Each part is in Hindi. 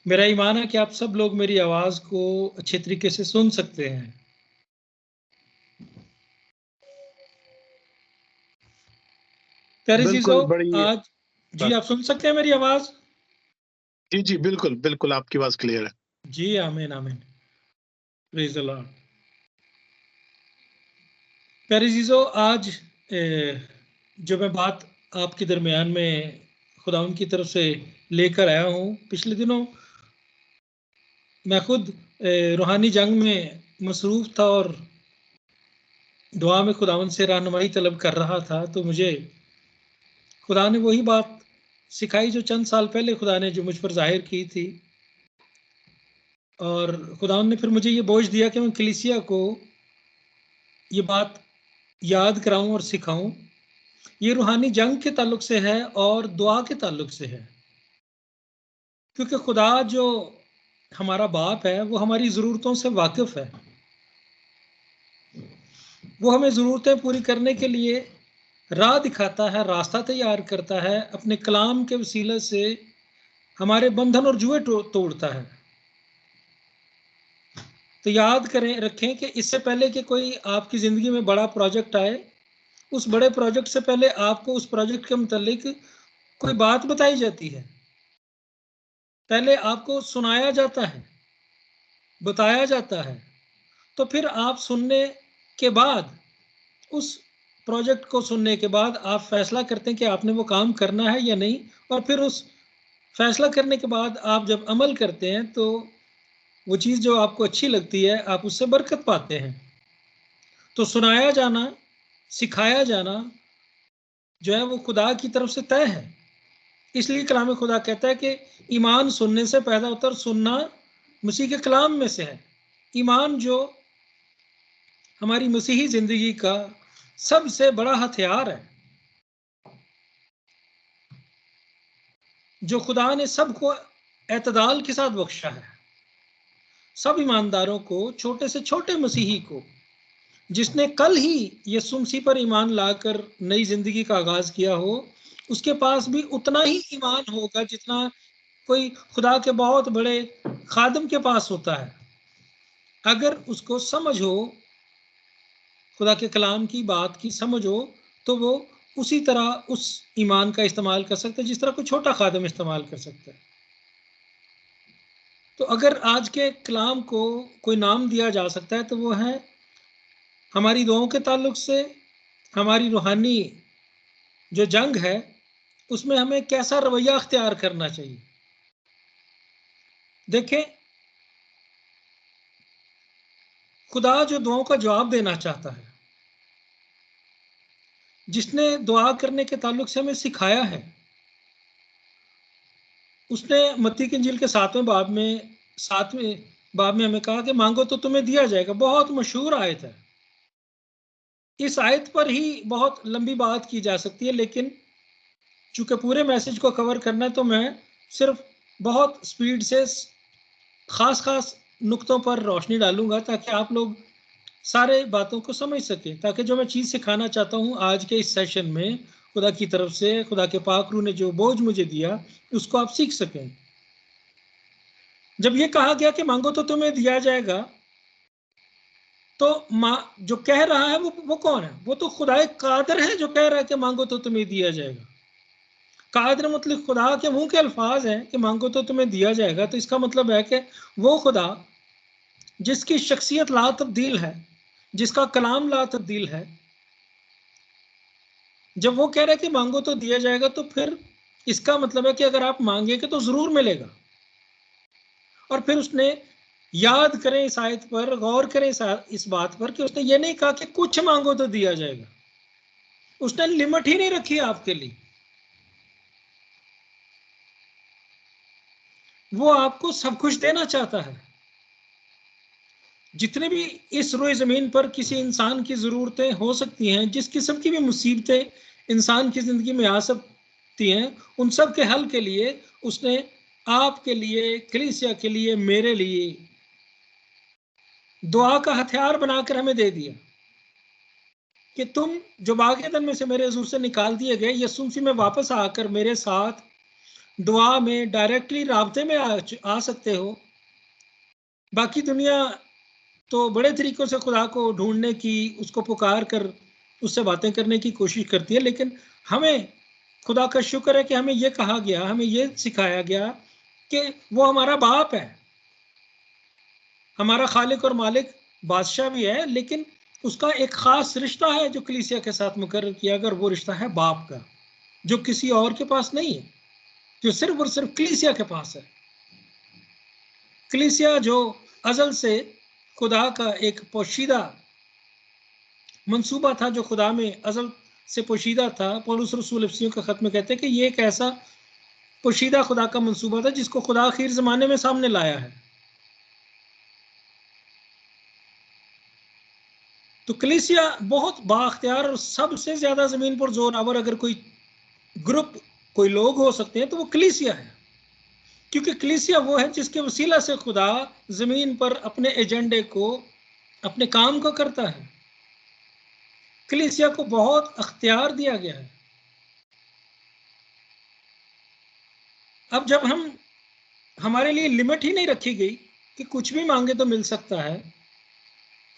मेरा ईमान है कि आप सब लोग मेरी आवाज को अच्छे तरीके से सुन सकते हैं। प्यारे चीजों, बिल्कुल, बड़ी आज जी आप सुन सकते हैं मेरी आवाज? जी, जी, बिल्कुल, बिल्कुल आपकी आवाज़ क्लियर है। जी, आमीन आमीन, प्रेज द लॉर्ड। प्यारे चीजों, आज जो मैं बात आपके दरमियान में खुदावंद की तरफ से लेकर आया हूँ, पिछले दिनों मैं खुद रूहानी जंग में मसरूफ़ था और दुआ में खुदावंद से रहनुमाई तलब कर रहा था। तो मुझे खुदा ने वही बात सिखाई जो चंद साल पहले खुदा ने जो मुझ पर जाहिर की थी, और खुदावंद ने फिर मुझे ये बोझ दिया कि मैं कलीसिया को ये बात याद कराऊं और सिखाऊं। ये रूहानी जंग के ताल्लुक से है और दुआ के ताल्लुक से है, क्योंकि खुदा जो हमारा बाप है वो हमारी ज़रूरतों से वाकिफ़ है। वो हमें ज़रूरतें पूरी करने के लिए राह दिखाता है, रास्ता तैयार करता है, अपने कलाम के वसीले से हमारे बंधन और जुए तोड़ता है। तो याद करें, रखें कि इससे पहले कि कोई आपकी ज़िंदगी में बड़ा प्रोजेक्ट आए, उस बड़े प्रोजेक्ट से पहले आपको उस प्रोजेक्ट के मुतालिक कोई बात बताई जाती है। पहले आपको सुनाया जाता है, बताया जाता है, तो फिर आप सुनने के बाद, उस प्रोजेक्ट को सुनने के बाद आप फैसला करते हैं कि आपने वो काम करना है या नहीं। और फिर उस फैसला करने के बाद आप जब अमल करते हैं तो वो चीज़ जो आपको अच्छी लगती है, आप उससे बरकत पाते हैं। तो सुनाया जाना, सिखाया जाना जो है वो खुदा की तरफ से तय है। इसलिए कलाम खुदा कहता है कि ईमान सुनने से पैदा होता है और सुनना मसीह के कलाम में से है। ईमान जो हमारी मसीही जिंदगी का सबसे बड़ा हथियार है, जो खुदा ने सबको एतदाल के साथ बख्शा है। सब ईमानदारों को, छोटे से छोटे मसीही को, जिसने कल ही यीशु मसीह पर ईमान लाकर नई जिंदगी का आगाज किया हो, उसके पास भी उतना ही ईमान होगा जितना कोई खुदा के बहुत बड़े खादम के पास होता है। अगर उसको समझ हो, खुदा के कलाम की बात की समझ हो, तो वो उसी तरह उस ईमान का इस्तेमाल कर सकता है जिस तरह कोई छोटा खादम इस्तेमाल कर सकता है। तो अगर आज के कलाम को कोई नाम दिया जा सकता है तो वो है, हमारी दुआओं के ताल्लुक से हमारी रूहानी जो जंग है उसमें हमें कैसा रवैया अख्तियार करना चाहिए। देखें, खुदा जो दुआओं का जवाब देना चाहता है, जिसने दुआ करने के ताल्लुक से हमें सिखाया है, उसने मत्ती की इंजील के 7वें बाब में हमें कहा कि मांगो तो तुम्हें दिया जाएगा। बहुत मशहूर आयत है। इस आयत पर ही बहुत लंबी बात की जा सकती है, लेकिन चूंकि पूरे मैसेज को कवर करना है तो मैं सिर्फ बहुत स्पीड से खास खास नुक्तों पर रोशनी डालूंगा ताकि आप लोग सारे बातों को समझ सकें, ताकि जो मैं चीज़ सिखाना चाहता हूँ आज के इस सेशन में, खुदा की तरफ से, खुदा के पाक रूह ने जो बोझ मुझे दिया, उसको आप सीख सकें। जब ये कहा गया कि मांगो तो तुम्हें दिया जाएगा, तो जो कह रहा है वो कौन है? वो तो खुदाए कादर है जो कह रहा है कि मांगो तो तुम्हें दिया जाएगा। कादर मतलब खुदा के मुंह के अल्फाज हैं कि मांगो तो तुम्हें दिया जाएगा। तो इसका मतलब है कि वो खुदा जिसकी शख्सियत ला तब्दील है, जिसका कलाम ला तब्दील है, जब वो कह रहा है कि मांगो तो दिया जाएगा, तो फिर इसका मतलब है कि अगर आप मांगेंगे तो जरूर मिलेगा। और फिर उसने, याद करें इस आयत पर, गौर करें इस बात पर कि उसने ये नहीं कहा कि कुछ मांगो तो दिया जाएगा। उसने लिमिट ही नहीं रखी आपके लिए। वो आपको सब कुछ देना चाहता है। जितने भी इस रोए जमीन पर किसी इंसान की जरूरतें हो सकती हैं, जिस किस्म की भी मुसीबतें इंसान की जिंदगी में आ सकती हैं, उन सब के हल के लिए उसने आपके लिए, कलीसिया के लिए, मेरे लिए दुआ का हथियार बनाकर हमें दे दिया कि तुम जो बाग एदन में से मेरे हुजूर से निकाल दिए गए, यीशु मसीह में वापस आकर मेरे साथ दुआ में डायरेक्टली राब्ते में आ सकते हो। बाकी दुनिया तो बड़े तरीकों से खुदा को ढूंढने की, उसको पुकार कर उससे बातें करने की कोशिश करती है, लेकिन हमें खुदा का शुक्र है कि हमें यह कहा गया, हमें यह सिखाया गया कि वो हमारा बाप है, हमारा खालिक और मालिक बादशाह भी है, लेकिन उसका एक खास रिश्ता है जो कलीसिया के साथ मुकर्रर किया गया, और वो रिश्ता है बाप का, जो किसी और के पास नहीं है, जो सिर्फ और सिर्फ कलीसिया के पास है। कलीसिया जो अजल से खुदा का एक पोशीदा मंसूबा था, जो खुदा में अजल से पोशीदा था। पौलुस रसूल इफिसियों के खत में कहते हैं कि ये एक ऐसा पोशीदा खुदा का मंसूबा था जिसको खुदा आखिर जमाने में सामने लाया है। तो कलीसिया बहुत बाख्तियार और सबसे ज्यादा जमीन पर जोरावर अगर कोई ग्रुप, कोई लोग हो सकते हैं तो वो कलीसिया है, क्योंकि कलीसिया वो है जिसके वसीला से खुदा जमीन पर अपने एजेंडे को, अपने काम को करता है। कलीसिया को बहुत अख्तियार दिया गया है। अब जब हमारे लिए लिमिट ही नहीं रखी गई कि कुछ भी मांगे तो मिल सकता है,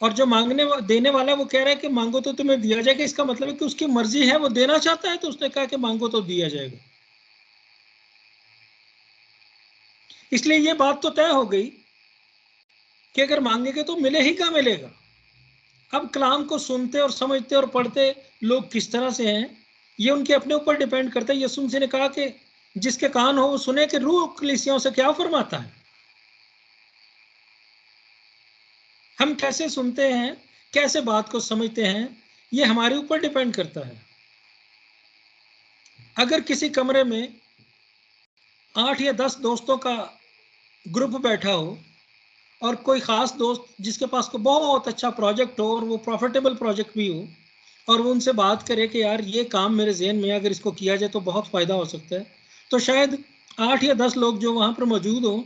और जो मांगने देने वाला है वो कह रहा है कि मांगो तो तुम्हें दिया जाएगा, इसका मतलब है कि उसकी मर्जी है, वो देना चाहता है तो उसने कहा कि मांगो तो दिया जाएगा। इसलिए ये बात तो तय हो गई कि अगर मांगेंगे तो मिले ही, क्या मिलेगा। अब कलाम को सुनते और समझते और पढ़ते लोग किस तरह से हैं, ये उनके अपने ऊपर डिपेंड करता है। यीशु मसीह ने कहा कि जिसके कान हो वो सुने कि रूह कलीसियाओं से क्या फरमाता है। हम कैसे सुनते हैं, कैसे बात को समझते हैं, ये हमारे ऊपर डिपेंड करता है। अगर किसी कमरे में 8 या 10 दोस्तों का ग्रुप बैठा हो, और कोई खास दोस्त जिसके पास को बहुत अच्छा प्रोजेक्ट हो और वो प्रॉफिटेबल प्रोजेक्ट भी हो, और वो उनसे बात करे कि यार ये काम मेरे जहन में, अगर इसको किया जाए तो बहुत फ़ायदा हो सकता है, तो शायद 8 या 10 लोग जो वहाँ पर मौजूद हों,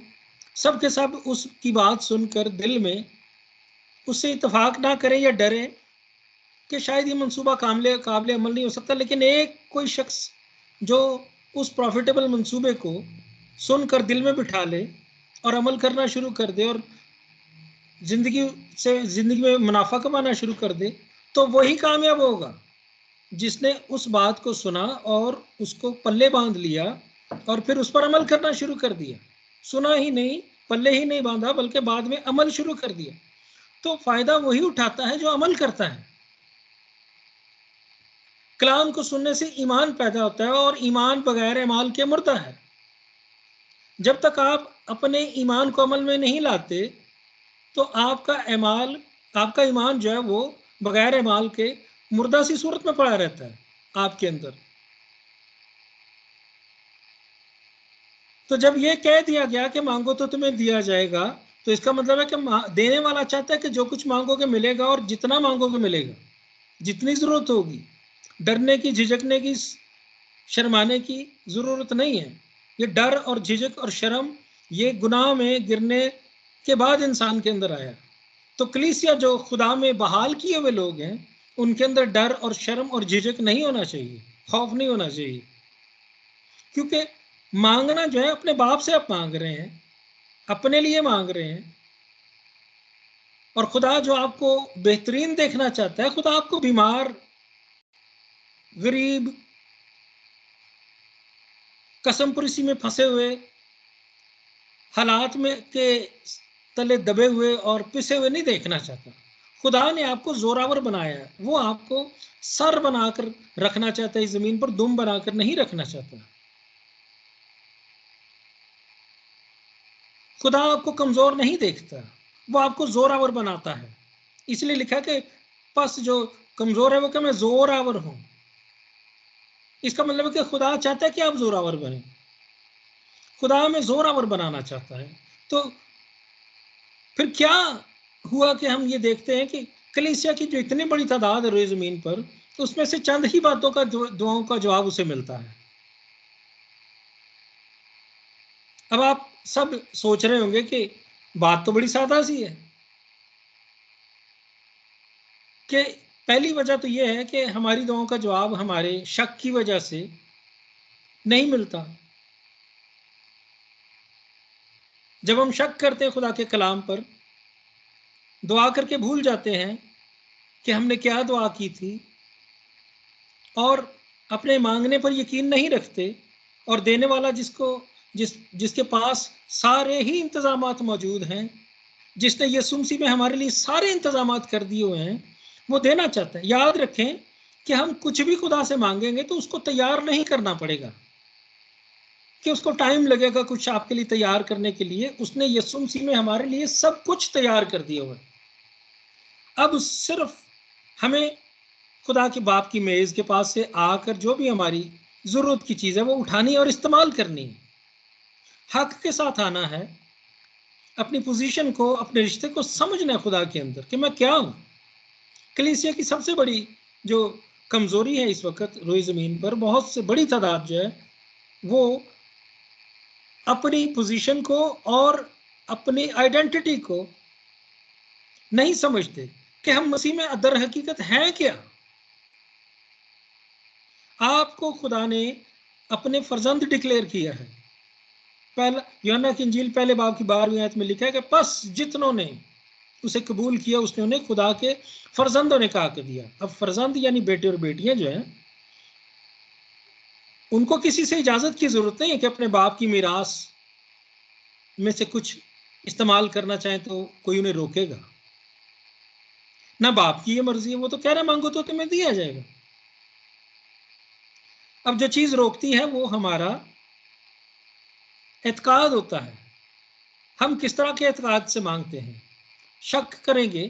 सब के सब उसकी बात सुनकर दिल में उससे इतफाक ना करें या डरें कि शायद ये मंसूबा काबिल अमल नहीं हो सकता। लेकिन एक कोई शख्स जो उस प्रॉफिटेबल मंसूबे को सुनकर दिल में बिठा ले और अमल करना शुरू कर दे, और जिंदगी में मुनाफा कमाना शुरू कर दे, तो वही कामयाब होगा जिसने उस बात को सुना और उसको पल्ले बांध लिया और फिर उस पर अमल करना शुरू कर दिया। सुना ही नहीं, पल्ले ही नहीं बांधा, बल्कि बाद में अमल शुरू कर दिया। तो फायदा वही उठाता है जो अमल करता है। कलाम को सुनने से ईमान पैदा होता है, और ईमान बगैर अमाल के मुर्दा है। जब तक आप अपने ईमान को अमल में नहीं लाते तो आपका ईमान जो है वो बगैर अमाल के मुर्दा सी सूरत में पड़ा रहता है आपके अंदर। तो जब ये कह दिया गया कि मांगो तो तुम्हें दिया जाएगा, तो इसका मतलब है कि देने वाला चाहता है कि जो कुछ मांगोगे मिलेगा, और जितना मांगोगे मिलेगा, जितनी जरूरत होगी। डरने की, झिझकने की, शर्माने की जरूरत नहीं है। ये डर और झिझक और शर्म ये गुनाह में गिरने के बाद इंसान के अंदर आया। तो कलीसिया जो खुदा में बहाल किए हुए लोग हैं, उनके अंदर डर और शर्म और झिझक नहीं होना चाहिए, खौफ नहीं होना चाहिए, क्योंकि मांगना जो है अपने बाप से आप मांग रहे हैं, अपने लिए मांग रहे हैं। और खुदा जो आपको बेहतरीन देखना चाहता है, खुदा आपको बीमार, गरीब, कसमपुरसी में फंसे हुए, हालात में के तले दबे हुए और पिसे हुए नहीं देखना चाहता। खुदा ने आपको जोरावर बनाया है, वो आपको सर बनाकर रखना चाहता है इस जमीन पर, दुम बनाकर नहीं रखना चाहता। खुदा आपको कमजोर नहीं देखता, वो आपको जोरावर बनाता है। इसलिए लिखा कि बस जो कमजोर है वो क्या, मैं जोरावर हूं। इसका मतलब है कि खुदा चाहता है कि आप जोरावर बने, खुदा हमें जोरावर बनाना चाहता है। तो फिर क्या हुआ कि हम ये देखते हैं कि कलीसिया की जो इतनी बड़ी तादाद है रोई जमीन पर, तो उसमें से चंद ही बातों का, दुआओं का जवाब उसे मिलता है। अब आप सब सोच रहे होंगे कि बात तो बड़ी सादा सी है, कि पहली वजह तो यह है कि हमारी दुआओं का जवाब हमारे शक की वजह से नहीं मिलता। जब हम शक करते हैं खुदा के कलाम पर, दुआ करके भूल जाते हैं कि हमने क्या दुआ की थी, और अपने मांगने पर यकीन नहीं रखते, और देने वाला जिसके पास सारे ही इंतजामात मौजूद हैं, जिसने यीशु मसीह में हमारे लिए सारे इंतजामात कर दिए हुए हैं, वो देना चाहता है। याद रखें कि हम कुछ भी खुदा से मांगेंगे तो उसको तैयार नहीं करना पड़ेगा, कि उसको टाइम लगेगा कुछ आपके लिए तैयार करने के लिए। उसने यीशु मसीह में हमारे लिए सब कुछ तैयार कर दिया हुआ है। अब सिर्फ हमें खुदा के बाप की मेज के पास से आकर जो भी हमारी जरूरत की चीज है वो उठानी और इस्तेमाल करनी है। हक के साथ आना है, अपनी पोजीशन को, अपने रिश्ते को समझना है खुदा के अंदर कि मैं क्या हूं। कलीसिया की सबसे बड़ी जो कमजोरी है इस वक्त रोई जमीन पर, बहुत से बड़ी तादाद जो है वो अपनी पोजीशन को और अपनी आइडेंटिटी को नहीं समझते कि हम मसीह में अदर हकीकत हैं क्या। आपको खुदा ने अपने फर्जंद डिक्लेयर किया है। पहला यूहन्ना की इंजील पहले बाब की 12वीं आयत में लिखा है कि बस जितनों ने उसे कबूल किया उसने उन्हें खुदा के फर्जंद होने का हक दिया। अब फर्जंद यानी बेटे और बेटियां जो हैं, उनको किसी से इजाजत की जरूरत नहीं है कि अपने बाप की मीरास में से कुछ इस्तेमाल करना चाहें तो कोई उन्हें रोकेगा। ना बाप की ये मर्जी है, वो तो कह रहे मांगो तो तुम्हें दिया जाएगा। अब जो चीज रोकती है वो हमारा एतकाद होता है। हम किस तरह के एतकाद से मांगते हैं। शक करेंगे,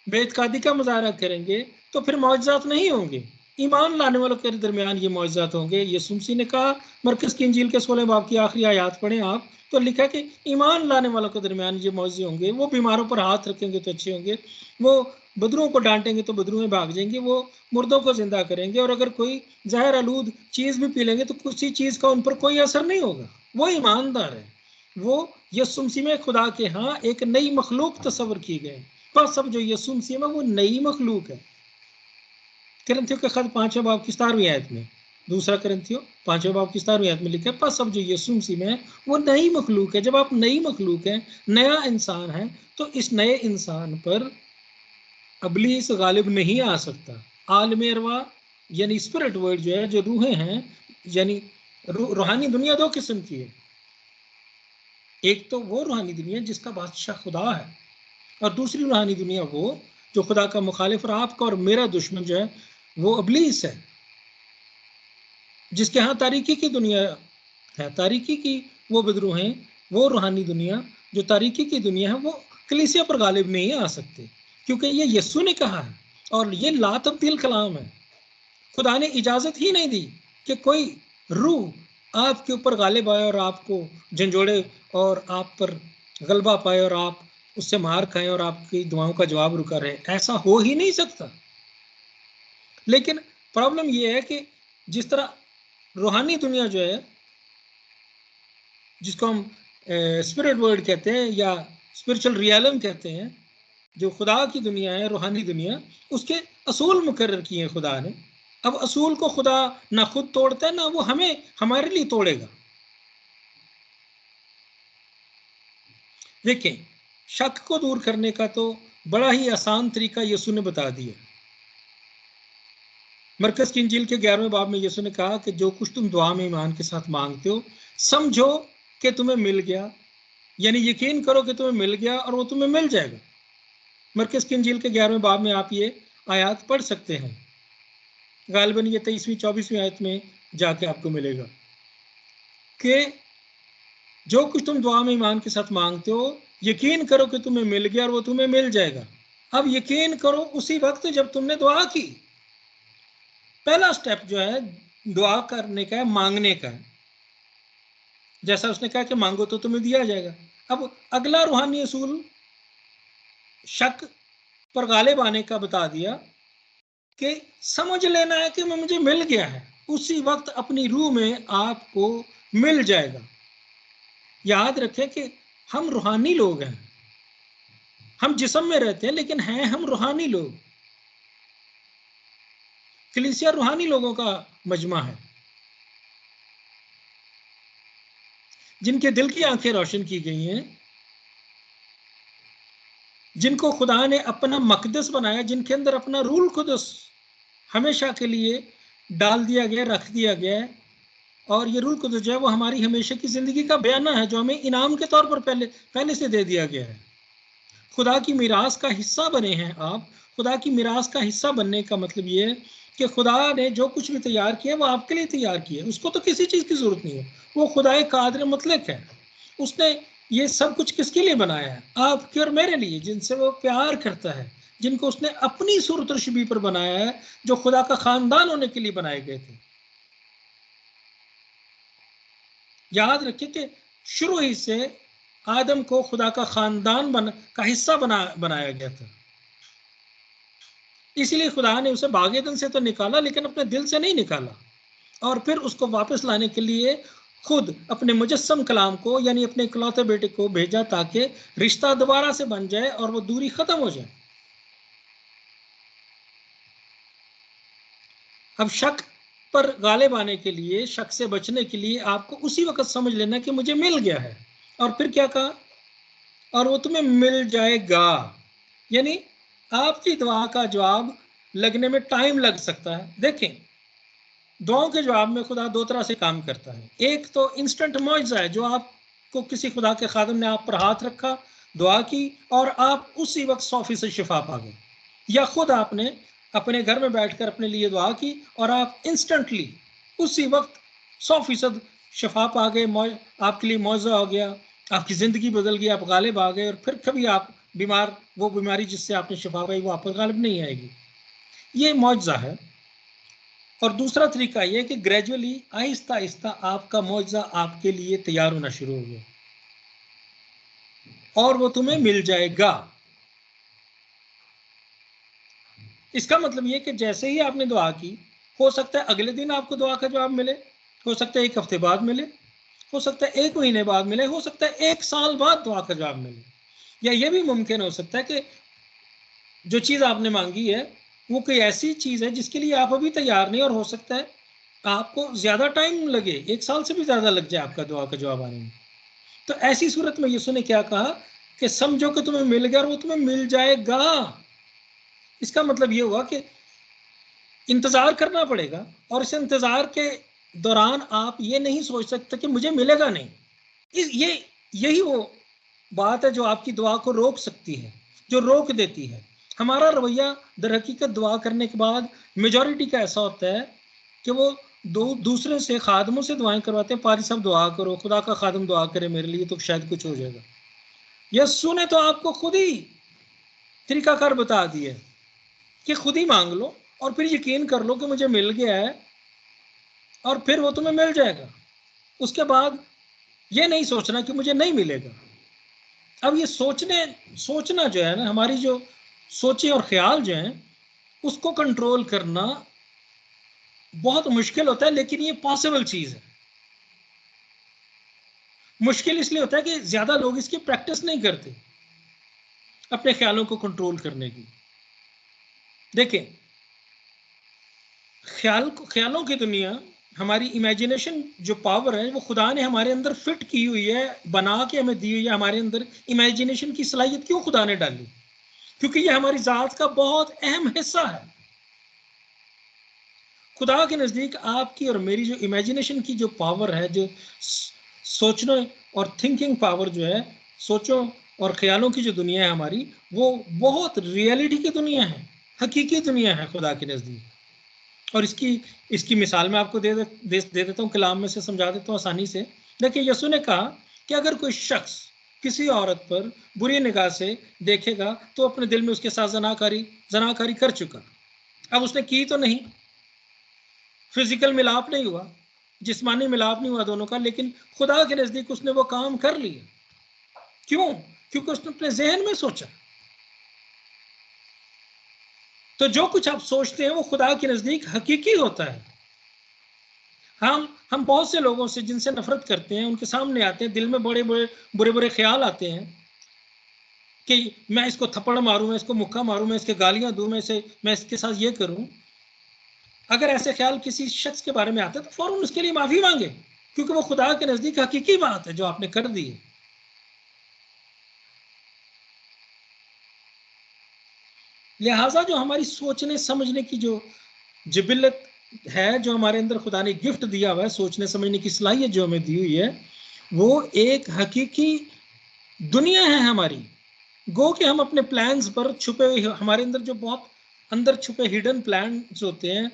बेइत्कादी का मुजाहरा करेंगे तो फिर मौजज़ात नहीं होंगे। ईमान लाने वालों के दरमियान ये मौजज़ात होंगे। यीशु मसीह ने कहा, मरकज़ की इंजील के 16 बाब की आखिरी आयत पढ़ें आप, तो लिखा है कि ईमान लाने वालों के दरमियान ये मौजज़े होंगे। वो बीमारों पर हाथ रखेंगे तो अच्छे होंगे, वो बदरुओं को डांटेंगे तो बदरुएं भाग जाएंगे, वो मुर्दों को जिंदा करेंगे, और अगर कोई जहर आलूद चीज़ भी पी लेंगे तो किसी चीज़ का उन पर कोई असर नहीं होगा। वो ईमानदार है। वो यीशु मसीह में खुदा के यहाँ एक नई मखलूक तस्वर की गए। पर सब जो यीशु मसीह में वो नई मखलूक है। करंथियों के खत 5वें बाब की 17वीं आयत में, दूसरा करंथियों 5वें बाब की 17वीं आयत में लिखा है, पर सब जो यीशु मसीह में है वो नई मखलूक है। जब आप नई मखलूक है, नया इंसान है, तो इस नए इंसान पर अबलीस गालिब नहीं आ सकता। आलम अरवा यानी स्पिरिट वर्ल्ड जो है, जो रूहें हैं, यानी रूहानी दुनिया दो किस्म की है। एक तो वो रूहानी दुनिया जिसका बादशाह खुदा है, और दूसरी रूहानी दुनिया वो जो खुदा का मुखालिफ और आपका और मेरा दुश्मन जो है वो अबलीस है, जिसके यहाँ तारीकी की दुनिया है, तारीकी की वो बदरू हैं। वो रूहानी दुनिया जो तारीकी की दुनिया है वो कलीसिया पर गालिब नहीं आ सकते, क्योंकि ये यीशु ने कहा है और ये ला तब्दील कलाम है। खुदा ने इजाजत ही नहीं दी कि कोई रूह आपके ऊपर गालिब आए और आपको झंझोड़े और आप पर गलबा पाए और आप उससे मार खाएं और आपकी दुआओं का जवाब रुका रहे। ऐसा हो ही नहीं सकता। लेकिन प्रॉब्लम यह है कि जिस तरह रूहानी दुनिया जो है, जिसको हम स्पिरिट वर्ल्ड कहते हैं या स्पिरिचुअल रियलम कहते हैं, जो खुदा की दुनिया है, रूहानी दुनिया, उसके असूल मुकर्रर किए हैं खुदा ने। अब असूल को खुदा ना खुद तोड़ता है, ना वो हमें हमारे लिए तोड़ेगा। देखें, शक को दूर करने का तो बड़ा ही आसान तरीका यीशु ने बता दिया। मरकज़ की इंजील के 11वें बाब में यीशु ने कहा कि जो कुछ तुम दुआ में ईमान के साथ मांगते हो, समझो कि तुम्हें मिल गया, यानी यकीन करो कि तुम्हें मिल गया और वो तुम्हें मिल जाएगा। मरकज़ की इंजील के 11वें बाब में आप ये आयत पढ़ सकते हैं। गालिबन ये 23वीं 24वीं आयत में जाके आपको मिलेगा कि जो कुछ तुम दुआ में ईमान के साथ मांगते हो, यकीन करो कि तुम्हें मिल गया और वो तुम्हें मिल जाएगा। अब यकीन करो उसी वक्त जब तुमने दुआ की। पहला स्टेप जो है दुआ करने का है, मांगने का है। जैसा उसने कहा कि मांगो तो तुम्हें दिया जाएगा। अब अगला रूहानी असूल शक पर गालिब आने का बता दिया कि समझ लेना है कि मुझे मिल गया है, उसी वक्त अपनी रूह में आपको मिल जाएगा। याद रखें कि हम रूहानी लोग हैं, हम जिस्म में रहते हैं लेकिन हैं हम रूहानी लोग। कलीसिया रूहानी लोगों का मजमा है। जिनके दिल की आंखें रोशन की गई हैं, जिनको खुदा ने अपना मकदस बनाया, जिनके अंदर अपना रूल खुदस हमेशा के लिए डाल दिया गया, रख दिया गया है। और ये रूल कुदस जो है वो हमारी हमेशा की जिंदगी का बयाना है, जो हमें इनाम के तौर पर पहले से दे दिया गया है। खुदा की मिरास का हिस्सा बने हैं आप। खुदा की मिरास का हिस्सा बनने का मतलब ये है कि खुदा ने जो कुछ भी तैयार किया वो आपके लिए तैयार किया, उसको तो किसी चीज की जरूरत नहीं है। वो खुदा कादिर मुतलक है। उसने ये सब कुछ किसके लिए बनाया है? आपके और मेरे लिए, जिनसे वो प्यार करता है, जिनको उसने अपनी सूरत और शबीह पर बनाया है, जो खुदा का खानदान होने के लिए बनाए गए थे। याद रखिए कि शुरू ही से आदम को खुदा का खानदान का हिस्सा बनाया गया था। इसलिए खुदा ने उसे बागेदन से तो निकाला, लेकिन अपने दिल से नहीं निकाला। और फिर उसको वापस लाने के लिए खुद अपने मुजस्सम कलाम को, यानी अपने इकलौते बेटे को भेजा, ताकि रिश्ता दोबारा से बन जाए और वो दूरी खत्म हो जाए। अब शक पर गालिब आने के लिए, शक से बचने के लिए आपको उसी वक्त समझ लेना कि मुझे मिल गया है। और फिर क्या कहा? और वो तुम्हें मिल जाएगा। यानी आपकी दुआ का जवाब लगने में टाइम लग सकता है। देखें, दुआओं के जवाब में खुदा दो तरह से काम करता है। एक तो इंस्टेंट मौजज़ा है, जो आपको किसी खुदा के खादिम ने आप पर हाथ रखा, दुआ की और आप उसी वक्त 100% शिफा पा गए। या खुद आपने अपने घर में बैठकर अपने लिए दुआ की और आप इंस्टेंटली उसी वक्त 100% शिफा पा गए, आपके लिए मौजज़ा हो गया, आपकी ज़िंदगी बदल गई, आप गालिब आ गए। और फिर कभी आप बीमार, वो बीमारी जिससे आपने शिफा पाई वो आप पर गालिब नहीं आएगी। ये मौजज़ा है। और दूसरा तरीका यह कि ग्रेजुअली, आहिस्ता आहिस्ता आपका मौजज़ा आपके लिए तैयार होना शुरू हो गया और वो तुम्हें मिल जाएगा। इसका मतलब यह कि जैसे ही आपने दुआ की, हो सकता है अगले दिन आपको दुआ का जवाब मिले, हो सकता है 1 हफ्ते बाद मिले, हो सकता है 1 महीने बाद मिले, हो सकता है 1 साल बाद दुआ का जवाब मिले। या यह भी मुमकिन हो सकता है कि जो चीज़ आपने मांगी है वो कोई ऐसी चीज़ है जिसके लिए आप अभी तैयार नहीं, और हो सकता है आपको ज़्यादा टाइम लगे, 1 साल से भी ज़्यादा लग जाए आपका दुआ का जवाब आने में। तो ऐसी सूरत में यीशु ने क्या कहा कि समझो कि तुम्हें मिल गया और वो तुम्हें मिल जाएगा। इसका मतलब ये हुआ कि इंतज़ार करना पड़ेगा, और इस इंतज़ार के दौरान आप ये नहीं सोच सकते कि मुझे मिलेगा नहीं। यही वो बात है जो आपकी दुआ को रोक सकती है, जो रोक देती है। हमारा रवैया दर हकीकत दुआ करने के बाद मेजॉरिटी का ऐसा होता है कि वो दूसरे से, खादमों से दुआएं करवाते हैं। पारी साहब दुआ करो, खुदा का खादम दुआ करे मेरे लिए, तो शायद कुछ हो जाएगा। यीशु ने तो आपको खुद ही तरीकाकार बता दिया कि खुद ही मांग लो और फिर यकीन कर लो कि मुझे मिल गया है, और फिर वो तुम्हें मिल जाएगा। उसके बाद ये नहीं सोचना कि मुझे नहीं मिलेगा। अब ये सोचना जो है ना, हमारी जो सोचे और ख्याल जो हैं, उसको कंट्रोल करना बहुत मुश्किल होता है, लेकिन ये पॉसिबल चीज है। मुश्किल इसलिए होता है कि ज्यादा लोग इसकी प्रैक्टिस नहीं करते, अपने ख्यालों को कंट्रोल करने की। देखें, ख्यालों की दुनिया, हमारी इमेजिनेशन जो पावर है, वो खुदा ने हमारे अंदर फिट की हुई है, बना के हमें दी हुई है। हमारे अंदर इमेजिनेशन की सलाहियत क्यों खुदा ने डाली? क्योंकि ये हमारी जात का बहुत अहम हिस्सा है। खुदा के नज़दीक आपकी और मेरी जो इमेजिनेशन की जो पावर है, जो सोचने और थिंकिंग पावर जो है, सोचो और ख्यालों की जो दुनिया है हमारी, वो बहुत रियलिटी की दुनिया है, हकीकी दुनिया है खुदा के नज़दीक। और इसकी मिसाल मैं आपको दे देता हूँ, कलाम में से समझा देता हूँ आसानी से। देखिए, यीशु ने कहा कि अगर कोई शख्स किसी औरत पर बुरी निगाह से देखेगा तो अपने दिल में उसके साथ जनाकारी कर चुका। अब उसने की तो नहीं, फिजिकल मिलाप नहीं हुआ, जिस्मानी मिलाप नहीं हुआ दोनों का, लेकिन खुदा के नजदीक उसने वो काम कर लिया। क्यों? क्योंकि उसने अपने जहन में सोचा। तो जो कुछ आप सोचते हैं वो खुदा के नजदीक हकीकी होता है। हम बहुत से लोगों से जिनसे नफरत करते हैं, उनके सामने आते हैं, दिल में बड़े बुरे ख्याल आते हैं कि मैं इसको थप्पड़ मारूं, मैं इसको मुक्का मारूं, मैं इसके गालियां दूं, मैं इसके साथ ये करूं। अगर ऐसे ख्याल किसी शख्स के बारे में आते हैं तो फौरन उसके लिए माफी मांगे। क्योंकि वो खुदा के नजदीक हकीकी बात है जो आपने कर दी है। लिहाजा जो हमारी सोचने समझने की जो जिबिलत है, जो हमारे अंदर खुदा ने गिफ्ट दिया हुआ है, सोचने समझने की सलाहियत जो हमें दी हुई है, वो एक हकीकी दुनिया है हमारी। गो कि हम अपने प्लान्स पर छुपे हुए, हमारे अंदर जो बहुत अंदर छुपे हिडन प्लान्स होते हैं,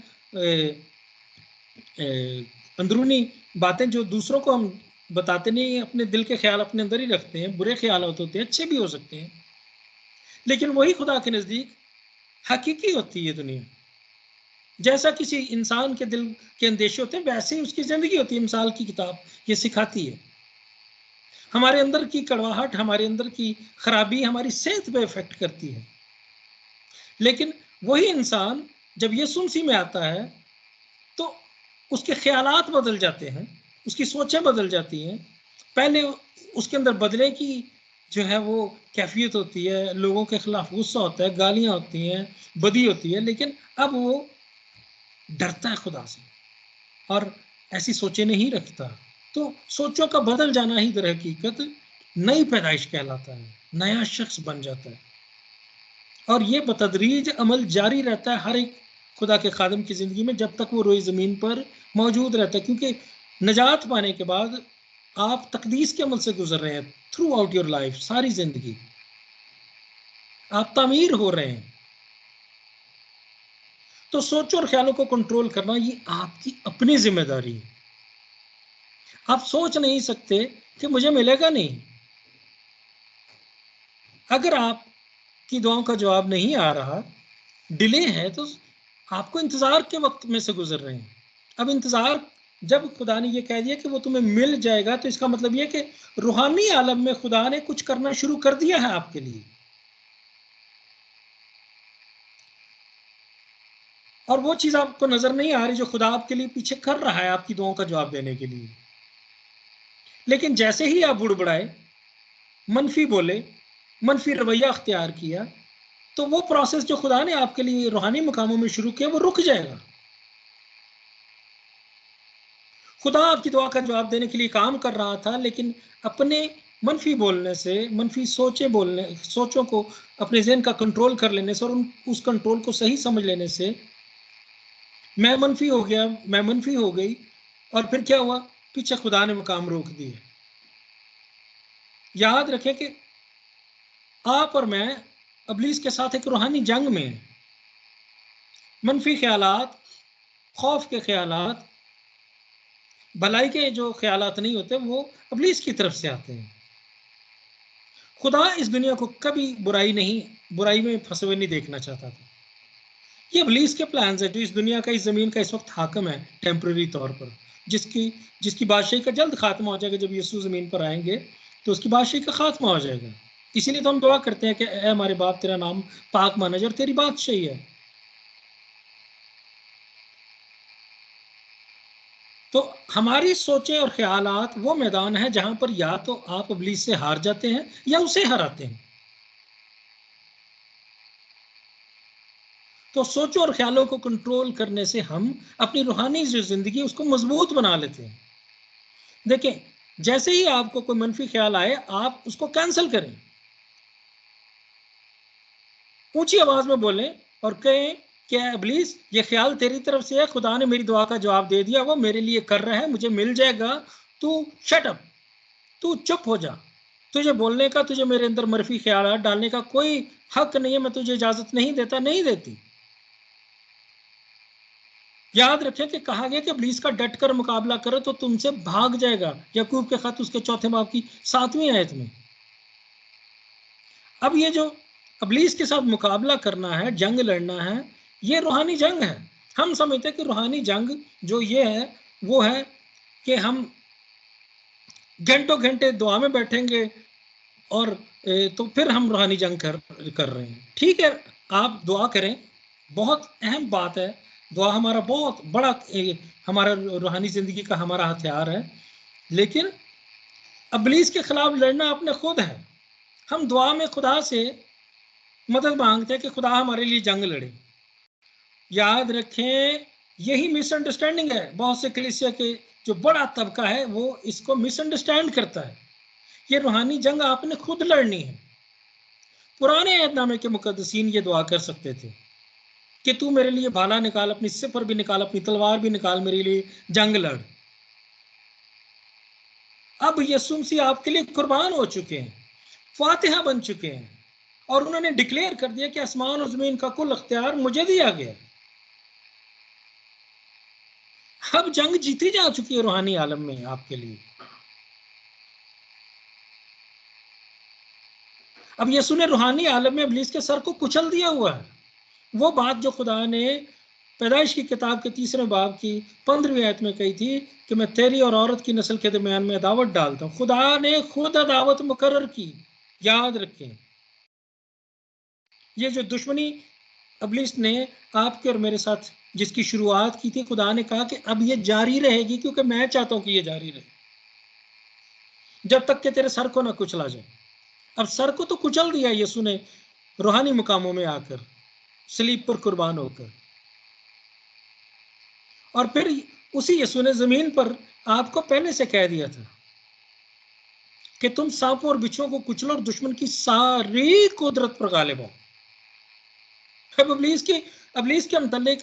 अंदरूनी बातें जो दूसरों को हम बताते नहीं, अपने दिल के ख्याल अपने अंदर ही रखते हैं, बुरे ख्याल होते हैं, अच्छे भी हो सकते हैं, लेकिन वही खुदा के नज़दीक हकीकी होती है दुनिया। जैसा किसी इंसान के दिल के अंदेशे होते हैं, वैसे ही उसकी ज़िंदगी होती है। मिसाल की किताब ये सिखाती है। हमारे अंदर की कड़वाहट, हमारे अंदर की खराबी हमारी सेहत पे इफेक्ट करती है, लेकिन वही इंसान जब यीशु मसीह में आता है तो उसके ख्यालात बदल जाते हैं, उसकी सोचें बदल जाती हैं। पहले उसके अंदर बदले की जो है वो कैफियत होती है, लोगों के खिलाफ गुस्सा होता है, गालियां होती हैं, बदी होती है, लेकिन अब वो डरता है खुदा से और ऐसी सोचें नहीं रखता। तो सोचों का बदल जाना ही दर हकीकत नई पैदाइश कहलाता है, नया शख्स बन जाता है। और ये बतदरीज अमल जारी रहता है हर एक खुदा के खादम की ज़िंदगी में, जब तक वो रोई ज़मीन पर मौजूद रहता है। क्योंकि नजात पाने के बाद आप तकदीस के अमल से गुजर रहे हैं थ्रू आउट योर लाइफ, सारी ज़िंदगी आप तामीर हो रहे हैं। तो सोचों और ख्यालों को कंट्रोल करना ये आपकी अपनी जिम्मेदारी है। आप सोच नहीं सकते कि मुझे मिलेगा नहीं। अगर आपकी दुआओं का जवाब नहीं आ रहा, डिले है, तो आपको इंतजार के वक्त में से गुजर रहे हैं। अब इंतजार, जब खुदा ने ये कह दिया कि वो तुम्हें मिल जाएगा, तो इसका मतलब ये कि रूहानी आलम में खुदा ने कुछ करना शुरू कर दिया है आपके लिए, और वो चीज आपको नजर नहीं आ रही जो खुदा आपके लिए पीछे कर रहा है आपकी दुआओं का जवाब देने के लिए। लेकिन जैसे ही आप बुड़बड़ाए, मनफी बोले, मनफी रवैया अख्तियार किया, तो वो प्रोसेस जो खुदा ने आपके लिए रूहानी मकामों में शुरू किया वो रुक जाएगा। खुदा आपकी दुआ का जवाब देने के लिए काम कर रहा था, लेकिन अपने मनफी बोलने से, मनफी सोचों को अपने ज़हन का कंट्रोल कर लेने से और उस कंट्रोल को सही समझ लेने से मैं मनफी हो गया, मैं मनफी हो गई, और फिर क्या हुआ, पीछे खुदा ने मकाम रोक दिए। याद रखें कि आप और मैं इब्लीस के साथ एक रूहानी जंग में हैं। मनफी ख्यालात, खौफ के ख्यालात, भलाई के जो ख्यालात नहीं होते, वो इब्लीस की तरफ से आते हैं। खुदा इस दुनिया को कभी बुराई में फंसे हुए नहीं देखना चाहता था। ये इब्लीस के प्लान्स है जो इस दुनिया का, इस जमीन का इस वक्त हाकम है टेम्पररी तौर पर, जिसकी बादशाही का जल्द खात्मा हो जाएगा। जब यीशु जमीन पर आएंगे तो उसकी बादशाही का खात्मा हो जाएगा। इसीलिए तो हम दुआ करते हैं कि ए हमारे बाप, तेरा नाम पाक माना जाए और तेरी बादशाही है। तो हमारी सोचें और ख्यालात वो मैदान है जहां पर या तो आप इब्लीस से हार जाते हैं या उसे हराते हैं। तो सोचों और ख्यालों को कंट्रोल करने से हम अपनी रूहानी जो जिंदगी उसको मजबूत बना लेते हैं। देखें, जैसे ही आपको कोई मनफी ख्याल आए, आप उसको कैंसिल करें, ऊंची आवाज में बोलें और कहें कि इब्लीस, ये ख्याल तेरी तरफ से है, खुदा ने मेरी दुआ का जवाब दे दिया, वो मेरे लिए कर रहा है, मुझे मिल जाएगा, तू शट अप, तू चुप हो जा, तुझे बोलने का, तुझे मेरे अंदर मनफी ख्याल डालने का कोई हक नहीं है, मैं तुझे इजाजत नहीं देता, नहीं देती। याद रखें कि कहा गया कि इब्लीस का डट कर मुकाबला करो तो तुमसे भाग जाएगा, याकूब के खत उसके 4 बाब की 7वीं आयत में। अब ये जो इब्लीस के साथ मुकाबला करना है, जंग लड़ना है, ये रूहानी जंग है। हम समझते हैं कि रूहानी जंग जो ये है वो है कि हम घंटों घंटे दुआ में बैठेंगे और तो फिर हम रूहानी जंग कर रहे हैं। ठीक है, आप दुआ करें, बहुत अहम बात है। दुआ हमारा बहुत बड़ा हमारा रूहानी जिंदगी का हमारा हथियार है, लेकिन इब्लीस के खिलाफ लड़ना अपने खुद है। हम दुआ में खुदा से मदद मांगते हैं कि खुदा हमारे लिए जंग लड़े। याद रखें, यही मिसअंडरस्टैंडिंग है बहुत से कलीसिया के जो बड़ा तबका है वो इसको मिसअंडरस्टैंड करता है। ये रूहानी जंग आपने खुद लड़नी है। पुराने अहदनामे के मुकद्दसीन ये दुआ कर सकते थे कि तू मेरे लिए भाला निकाल, अपनी सिफर भी निकाल, अपनी तलवार भी निकाल, मेरे लिए जंग लड़। अब यीशु मसीह आपके लिए कुर्बान हो चुके हैं, फातिहा बन चुके हैं, और उन्होंने डिक्लेयर कर दिया कि आसमान और जमीन का कुल अख्तियार मुझे दिया गया। अब जंग जीती जा चुकी है रूहानी आलम में आपके लिए। अब यीशु ने रूहानी आलम में इब्लीस के सर को कुचल दिया हुआ है। वो बात जो खुदा ने पैदाइश की किताब के 3 बाब की 15वीं आयत में कही थी कि मैं तेरी और औरत की नस्ल के दरमियान में अदावत डालता हूं, खुदा ने खुद अदावत मुकर्रर की। याद रखें, ये जो दुश्मनी इब्लीस ने आपके और मेरे साथ जिसकी शुरुआत की थी, खुदा ने कहा कि अब ये जारी रहेगी, क्योंकि मैं चाहता हूं कि ये जारी रहे जब तक कि तेरे सर को ना कुचला जाए। अब सर को तो कुचल दिया यीशु ने रूहानी मुकामों में आकर, सलीब पर कुर्बान होकर, और फिर उसी यीशु ने जमीन पर आपको पहले से कह दिया था कि तुम सांपों और बिच्छुओं को कुचलो और दुश्मन की सारी कुदरत पर गालिब हो। अब इब्लीस के मुतालिक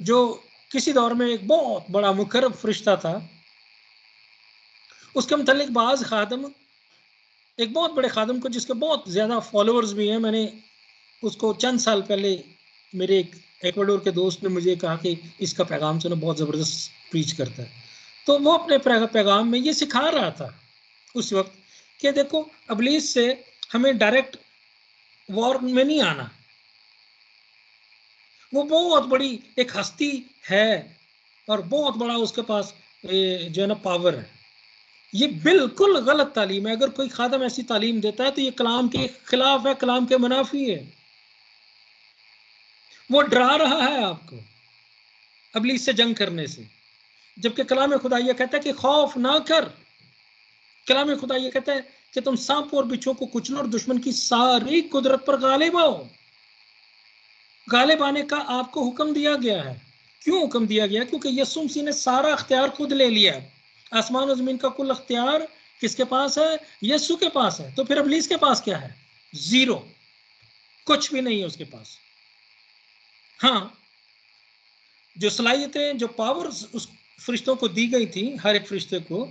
जो किसी दौर में एक बहुत बड़ा मुकर्रब फरिश्ता था, उसके मुतालिक बाज खादम, एक बहुत बड़े खादम को जिसके बहुत ज्यादा फॉलोअर्स भी हैं, मैंने उसको चंद साल पहले मेरे एक इक्वाडोर के दोस्त ने मुझे कहा कि इसका पैगाम सुनो, बहुत ज़बरदस्त प्रीच करता है। तो वो अपने पैगाम में ये सिखा रहा था उस वक्त कि देखो, इब्लीस से हमें डायरेक्ट वॉर में नहीं आना। वो बहुत बड़ी एक हस्ती है और बहुत बड़ा उसके पास जो है ना पावर है। ये बिल्कुल गलत तालीम है। अगर कोई खादम ऐसी तालीम देता है तो ये कलाम के खिलाफ है, कलाम के मुनाफी है। वो डरा रहा है आपको इब्लीस से जंग करने से, जबकि कलाम खुदा ये कहता है कि खौफ ना कर। कलाम खुदा ये कहता है कि तुम सांप और बिच्छुओं को कुचलो और दुश्मन की सारी कुदरत पर गालिब आओ। गालिब आने का आपको हुक्म दिया गया है। क्यों हुक्म दिया गया? क्योंकि यीशु मसीह ने सारा अख्तियार खुद ले लिया। आसमान और जमीन का कुल अख्तियार किसके पास है? यीशु के पास है। तो फिर इब्लीस के पास क्या है? जीरो, कुछ भी नहीं है उसके पास। हाँ, जो सलाहियतें, जो पावर्स उस फरिश्तों को दी गई थी, हर एक फरिश्ते को,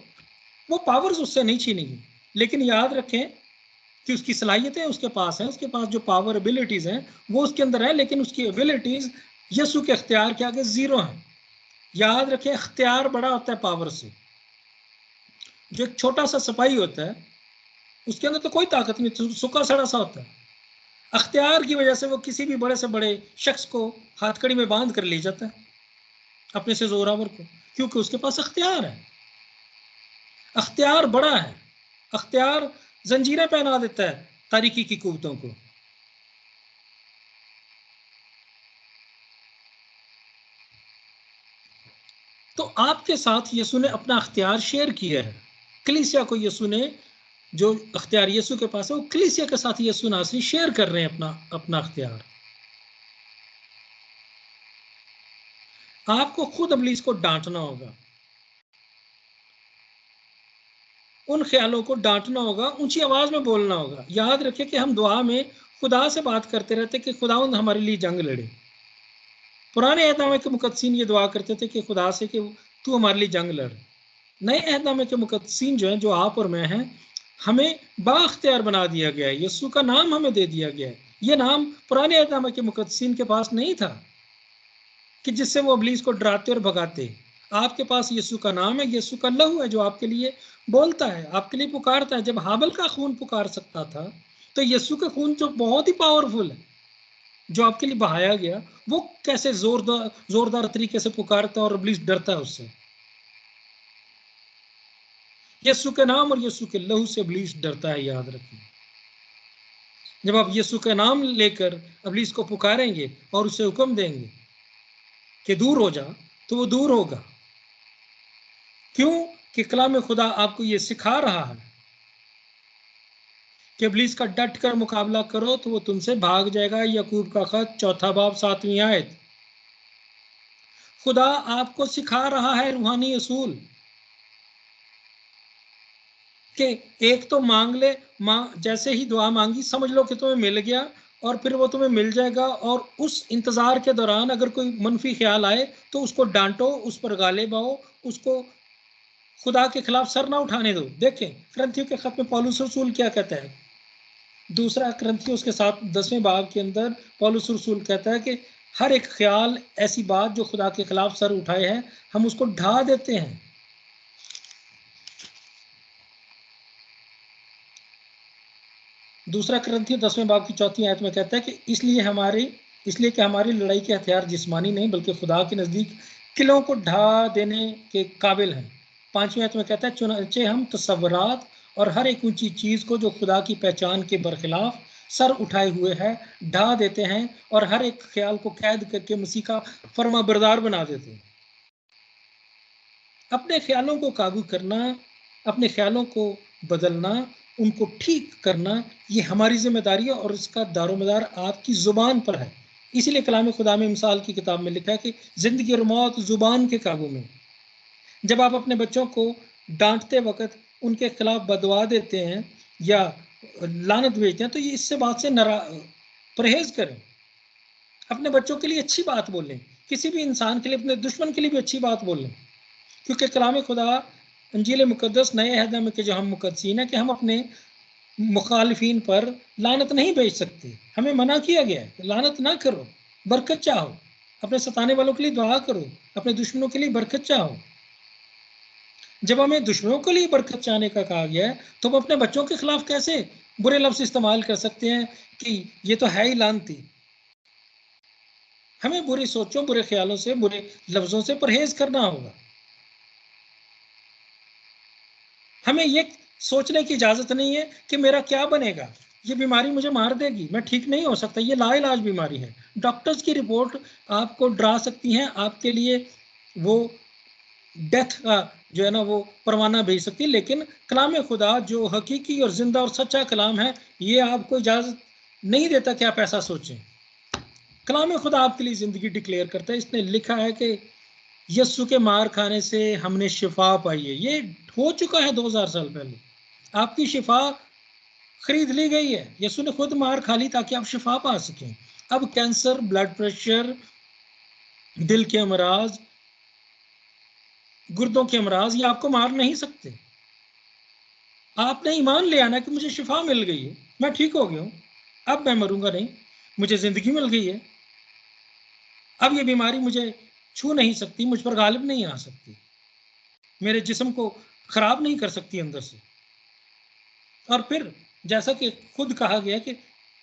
वो पावर्स उससे नहीं छीनी गई। लेकिन याद रखें कि उसकी सलाहियतें उसके पास हैं, उसके पास जो पावर एबिलिटीज हैं वो उसके अंदर है, लेकिन उसकी एबिलिटीज यीशु के अख्तियार के आगे जीरो हैं। याद रखें, अख्तियार बड़ा होता है पावर से। जो एक छोटा सा सिपाही होता है उसके अंदर तो कोई ताकत नहीं, सूखा सड़ा सा होता है। अख्तियार की वजह से वो किसी भी बड़े से बड़े शख्स को हाथकड़ी में बांध कर ले जाता है, अपने से जोरावर को, क्योंकि उसके पास अख्तियार है। अख्तियार बड़ा है। अख्तियार जंजीरें पहना देता है तारीकी की कुव्वतों को। तो आपके साथ यीशु ने अपना अख्तियार शेयर किया है। कलीसिया को यीशु ने, जो अख्तियार यीशु के पास है, वो कलीसिया के साथ यीशु नासरी शेयर कर रहे हैं अपना अख्तियार। आपको खुद इब्लीस को डांटना होगा, उन ख्यालों को डांटना होगा, ऊंची आवाज में बोलना होगा। याद रखें कि हम दुआ में खुदा से बात करते रहते कि खुदावंद हमारे लिए जंग लड़े। पुराने अहदनामे के मुकद्दसीन ये दुआ करते थे कि खुदा से कि तू हमारे लिए जंग लड़। नए अहदनामे के मुकद्दसीन जो हैं, जो आप और मैं हैं, हमें बाख्तियार बना दिया गया है। यीशु का नाम हमें दे दिया गया है। ये नाम पुराने अहदनामे के मुकद्दसीन के पास नहीं था कि जिससे वो इब्लीस को डराते और भगाते। आपके पास यीशु का नाम है, यीशु का लहू है जो आपके लिए बोलता है, आपके लिए पुकारता है। जब हाबल का खून पुकार सकता था, तो यीशु का खून जो बहुत ही पावरफुल है, जो आपके लिए बहाया गया, वो कैसे जोरदार तरीके से पुकारता है और इब्लीस डरता है उससे। यीशु के नाम और यीशु के लहू से इब्लीस डरता है। याद रखिए, जब आप यीशु का नाम लेकर इब्लीस को पुकारेंगे और उसे हुक्म देंगे कि दूर हो जा, तो वो दूर होगा। क्यों? कि कलाम खुदा आपको ये सिखा रहा है कि इब्लीस का डट कर मुकाबला करो तो वो तुमसे भाग जाएगा। याकूब का खत 4 बाब 7वीं आयत। खुदा आपको सिखा रहा है रूहानी असूल कि एक तो मांग ले, जैसे ही दुआ मांगी समझ लो कि तुम्हें मिल गया, और फिर वो तुम्हें मिल जाएगा। और उस इंतजार के दौरान अगर कोई मनफी ख्याल आए तो उसको डांटो, उस पर गालिब आओ, उसको खुदा के खिलाफ सर ना उठाने दो। देखें करंथियों के खत में पौलुस रसूल क्या कहता है, दूसरा करंथियों उसके साथ 10वें बाब के अंदर पौलुस रसूल कहता है कि हर एक ख्याल, ऐसी बात जो खुदा के खिलाफ सर उठाए है, हम उसको ढा देते हैं। दूसरा करंथियों 10वें बाब की 4वीं आयत में कहता है कि इसलिए कि हमारी लड़ाई के हथियार जिस्मानी नहीं बल्कि खुदा के नज़दीक किलों को ढा देने के काबिल हैं। 5वीं आयत में कहता है चुनाचे हम तसव्वुरात और हर एक ऊंची चीज़ को जो खुदा की पहचान के बरखिलाफ सर उठाए हुए है ढा देते हैं, और हर एक ख्याल को कैद करके मसीह का फर्मा बरदार बना देते हैं। अपने ख्यालों को काबू करना, अपने ख्यालों को बदलना, उनको ठीक करना, ये हमारी जिम्मेदारी है, और इसका दारोमदार आपकी ज़ुबान पर है। इसीलिए कलाम खुदा में मिसाल की किताब में लिखा है कि ज़िंदगी और मौत ज़ुबान के काबू में। जब आप अपने बच्चों को डांटते वक्त उनके खिलाफ बदवा देते हैं या लानत भेजते हैं, तो ये इससे बात से परहेज करें। अपने बच्चों के लिए अच्छी बात बोलें, किसी भी इंसान के लिए, अपने दुश्मन के लिए भी अच्छी बात बोलें, क्योंकि कलाम खुदा अंजील मुकद्दस नए अहद में के जो हम मुकद्दसीन है कि हम अपने मुखालिफिन पर लानत नहीं भेज सकते। हमें मना किया गया है, लानत ना करो, बरकत चाहो, अपने सताने वालों के लिए दुआ करो, अपने दुश्मनों के लिए बरकत चाहो। जब हमें दुश्मनों के लिए बरकत चाहने का कहा गया है, तो हम अपने बच्चों के खिलाफ कैसे बुरे लफ्ज इस्तेमाल कर सकते हैं कि ये तो है ही लानती। हमें बुरी सोचों, बुरे ख्यालों से, बुरे लफ्जों से परहेज करना होगा। हमें ये सोचने की इजाजत नहीं है कि मेरा क्या बनेगा, ये बीमारी मुझे मार देगी, मैं ठीक नहीं हो सकता, ये लाइलाज बीमारी है। डॉक्टर्स की रिपोर्ट आपको डरा सकती हैं, आपके लिए वो डेथ का जो है ना वो परवाना भेज सकती है, लेकिन कलाम खुदा जो हकीकी और जिंदा और सच्चा कलाम है, ये आपको इजाजत नहीं देता कि आप ऐसा सोचें। कलाम खुदा आपके लिए जिंदगी डिक्लेयर करता है। इसने लिखा है कि यस्सु के मार खाने से हमने शिफा पाई है। ये हो चुका है 2000 साल पहले। आपकी शिफा खरीद ली गई है, यस्सु ने खुद मार खा ली ताकि आप शिफा पा सकें। अब कैंसर, ब्लड प्रेशर, दिल के अमराज, गुर्दों के अमराज, ये आपको मार नहीं सकते। आपने ईमान ले आना कि मुझे शिफा मिल गई है, मैं ठीक हो गया हूं, अब मैं मरूंगा नहीं, मुझे जिंदगी मिल गई है, अब ये बीमारी मुझे छू नहीं सकती, मुझ पर गालिब नहीं आ सकती, मेरे जिस्म को खराब नहीं कर सकती अंदर से। और फिर जैसा कि खुद कहा गया कि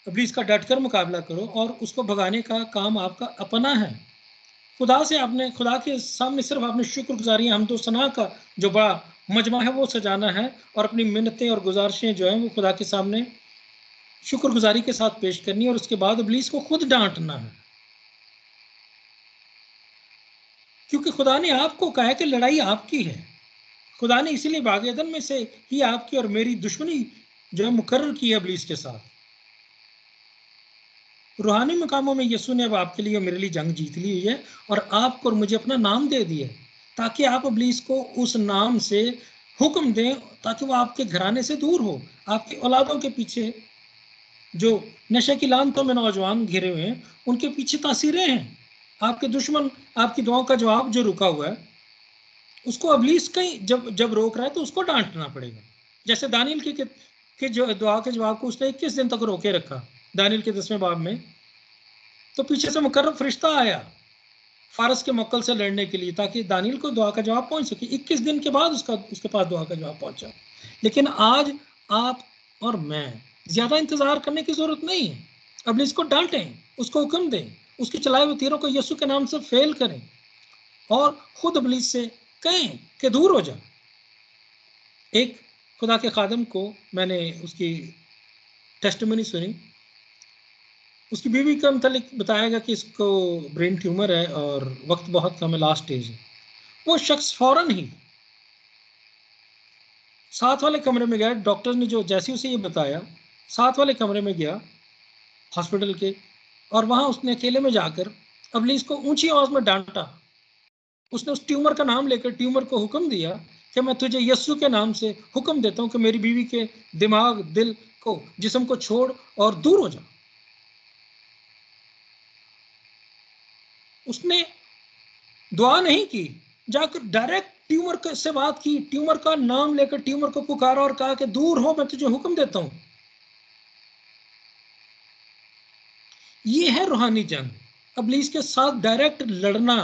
इब्लीस का डटकर मुकाबला करो, और उसको भगाने का काम आपका अपना है। खुदा से आपने, खुदा के सामने सिर्फ आपने शुक्रगुजारी, हमदो सना का जो बड़ा मजमा है वो सजाना है, और अपनी मिन्नतें और गुजारिशें जो हैं वो खुदा के सामने शुक्रगुजारी के साथ पेश करनी है, और उसके बाद इब्लीस को खुद डांटना है। क्योंकि खुदा ने आपको कहा है कि लड़ाई आपकी है। खुदा ने इसीलिए बाग अदन में से ही आपकी और मेरी दुश्मनी जो है मुकर्रर की है इब्लीस के साथ। रूहानी मकामों में यीशु ने अब आपके लिए और मेरे लिए जंग जीत ली हुई है, और आपको और मुझे अपना नाम दे दिया, ताकि आप इब्लीस को उस नाम से हुक्म दें, ताकि वो आपके घराने से दूर हो। आपकी औलादों के पीछे जो नशे की लानतों में नौजवान घिरे हुए हैं, उनके पीछे तासीरें हैं। आपके दुश्मन आपकी दुआओं का जवाब जो रुका हुआ है, उसको इब्लीस कहीं जब जब रोक रहा है तो उसको डांटना पड़ेगा। जैसे दानियल के जो दुआ के जवाब को उसने 21 दिन तक रोके रखा, दानियल के 10वें बाब में, तो पीछे से मुकर्रब फरिश्ता आया फारस के मक्कल से लड़ने के लिए, ताकि दानियल को दुआ का जवाब पहुंच सके। 21 दिन के बाद उसके पास दुआ का जवाब पहुंचा। लेकिन आज आप और मैं ज्यादा इंतजार करने की जरूरत नहीं है। अब इसको डांटें, उसको हुक्म दें, उसके चलाए हुए तीरों को यीशु के नाम से फेल करें, और खुद इब्लीस से कहें कि दूर हो जा। एक खुदा के खादम को मैंने उसकी टेस्टिमनी सुनी, उसकी बीवी का मतलब बताया गया कि इसको ब्रेन ट्यूमर है और वक्त बहुत कम है, लास्ट स्टेज है। वो शख्स फौरन ही साथ वाले कमरे में गया, डॉक्टर ने जो जैसे उसे ये बताया, साथ वाले कमरे में गया हॉस्पिटल के, और वहां उसने अकेले में जाकर इब्लीस को ऊंची आवाज में डांटा उसने उस ट्यूमर का नाम लेकर ट्यूमर को हुक्म दिया कि मैं तुझे यस्सु के नाम से हुक्म देता हूं कि मेरी बीवी के दिमाग, दिल को, जिस्म को छोड़ और दूर हो जा। उसने दुआ नहीं की, जाकर डायरेक्ट ट्यूमर से बात की, ट्यूमर का नाम लेकर ट्यूमर को पुकारा और कहा कि दूर हो, मैं तुझे हुक्म देता हूं। ये है रूहानी जंग, इब्लीस के साथ डायरेक्ट लड़ना।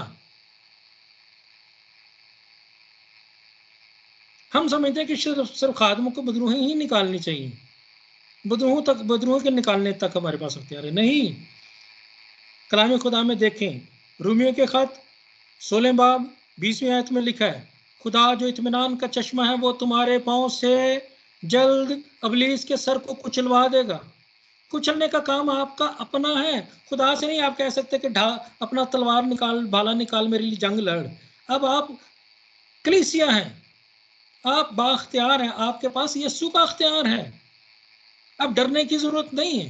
हम समझते हैं कि सिर्फ खादमों को बदरूहें ही निकालनी चाहिए, बदरूहों के निकालने तक हमारे पास हथियार है। नहीं, कलाम खुदा में देखें, रूमियों के खत 16 बाब 20वीं आयत में लिखा है, खुदा जो इत्मीनान का चश्मा है वो तुम्हारे पांव से जल्द इब्लीस के सर को कुचलवा देगा। कुचलने का काम आपका अपना है, खुदा से नहीं आप कह सकते कि अपना तलवार निकाल, भाला निकाल, मेरे लिए जंग लड़। अब आप कलीसिया हैं, आप बाख्तियार हैं, आपके पास यीशु का अख्तियार है, अब डरने की जरूरत नहीं है।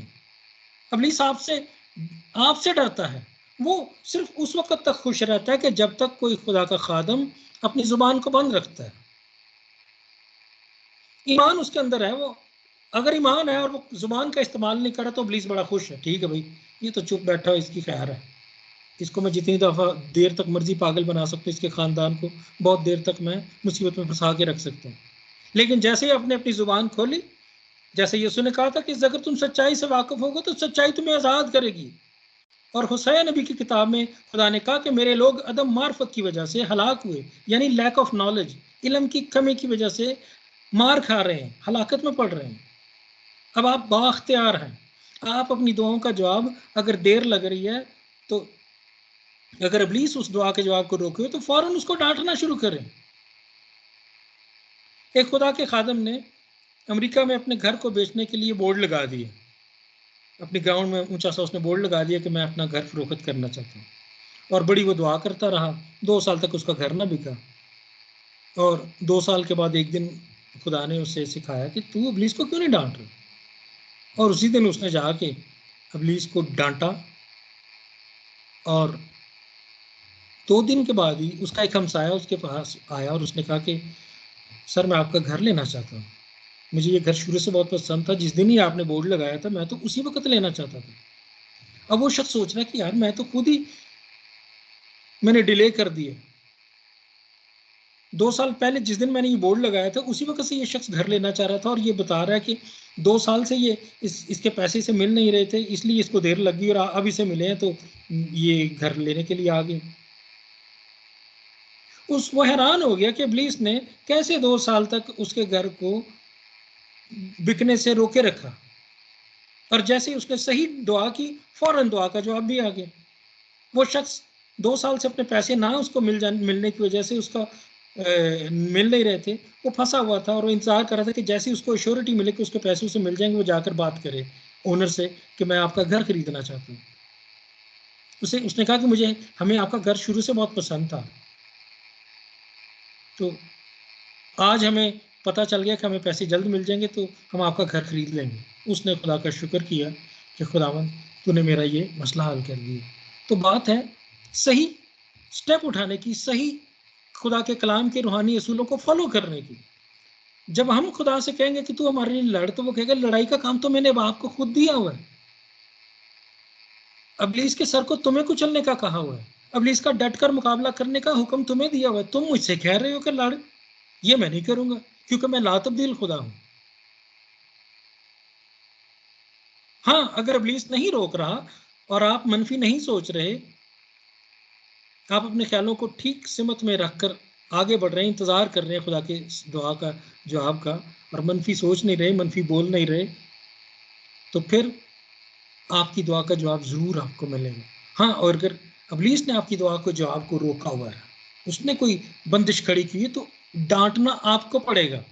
इब्लीस आपसे डरता है। वो सिर्फ उस वक्त तक खुश रहता है कि जब तक कोई खुदा का खादम अपनी जुबान को बंद रखता है। ईमान उसके अंदर है, वो अगर ईमान है और वो जुबान का इस्तेमाल नहीं करे तो इब्लीस बड़ा खुश है। ठीक है भाई, ये तो चुप बैठा है, इसकी खैर है, इसको मैं जितनी दफ़ा देर तक मर्जी पागल बना सकता हूँ, इसके ख़ानदान को बहुत देर तक मैं मुसीबत में फंसा के रख सकता हूँ। लेकिन जैसे ही आपने अपनी ज़ुबान खोली, जैसे यीशु ने कहा था कि अगर तुम सच्चाई से वाकिफ होगे तो सच्चाई तुम्हें आज़ाद करेगी। और हुसैन नबी की किताब में खुदा ने कहा कि मेरे लोग अदम मार्फत की वजह से हलाक हुए, यानी लैक ऑफ नॉलेज, इल्म की कमी की वजह से मार खा रहे हैं, हलाकत में पड़ रहे हैं। अब आप बाख्तियार हैं, आप अपनी दुआओं का जवाब, अगर देर लग रही है तो अगर इब्लीस उस दुआ के जवाब को रोके तो फौरन उसको डांटना शुरू करें। एक खुदा के खादम ने अमेरिका में अपने घर को बेचने के लिए बोर्ड लगा दिए, अपने ग्राउंड में ऊंचा सा उसने बोर्ड लगा दिया कि मैं अपना घर फरोख्त करना चाहता हूँ। और बड़ी वो दुआ करता रहा, 2 साल तक उसका घर ना बिका। और 2 साल के बाद एक दिन खुदा ने उसे सिखाया कि तू इब्लीस को क्यों नहीं डांट रहा। और उसी दिन उसने जाके इब्लीस को डांटा। और 2 दिन के बाद ही उसका एक हमसाया उसके पास आया और उसने कहा कि सर मैं आपका घर लेना चाहता हूँ, मुझे ये घर शुरू से बहुत पसंद था, जिस दिन ही आपने बोर्ड लगाया था मैं तो उसी वक्त लेना चाहता था। अब वो शख्स सोच रहा है कि यार मैं तो खुद ही मैंने डिले कर दिए, 2 साल पहले जिस दिन मैंने ये बोर्ड लगाया था उसी वक्त से ये शख्स घर लेना चाह रहा था, और ये बता रहा है कि 2 साल से ये इसके पैसे से मिल नहीं रहे थे, इसलिए इसको देर लगी और अब इसे मिले हैं तो ये घर लेने के लिए आ गए। वो हैरान हो गया कि इब्लीस ने कैसे 2 साल तक उसके घर को बिकने से रोके रखा, और जैसे ही उसने सही दुआ की फौरन दुआ का जवाब भी आ गया। वो शख्स 2 साल से अपने पैसे ना उसको मिलने की वजह से उसका मिल नहीं रहे थे, वो फंसा हुआ था और वो इंतजार कर रहा था कि जैसे उसको श्योरिटी मिले कि उसके पैसे उसे मिल जाएंगे, वो जाकर बात करे ओनर से कि मैं आपका घर खरीदना चाहता हूँ। उसने कहा कि हमें आपका घर शुरू से बहुत पसंद था, तो आज हमें पता चल गया कि हमें पैसे जल्द मिल जाएंगे तो हम आपका घर खरीद लेंगे। उसने खुदा का शुक्र किया कि खुदावंद तूने मेरा ये मसला हल कर दिया। तो बात है सही स्टेप उठाने की, सही खुदा के कलाम के रूहानी असूलों को फॉलो करने की। जब हम खुदा से कहेंगे कि तू हमारे लिए लड़, तो वो कहेगा लड़ाई का काम तो मैंने बाप को खुद दिया हुआ है, इब्लीस के सर को तुम्हें कुचलने का कहा हुआ है, इब्लीस का डटकर मुकाबला करने का हुक्म तुम्हें दिया हुआ है। तुम मुझसे कह रहे हो कि लड़, ये मैं नहीं करूंगा क्योंकि मैं लातब्दील खुदा हूं। हाँ, अगर इब्लीस नहीं रोक रहा और आप मनफी नहीं सोच रहे, आप अपने ख्यालों को ठीक सिमत में रखकर आगे बढ़ रहे हैं, इंतजार कर रहे हैं खुदा के दुआ का जवाब का, और मनफी सोच नहीं रहे, मनफी बोल नहीं रहे, तो फिर आपकी दुआ का जवाब जरूर आपको मिलेगा। हाँ, और अगर इब्लीस ने आपकी दुआ को जवाब को रोका हुआ है, उसने कोई बंदिश खड़ी की है, तो डांटना आपको पड़ेगा,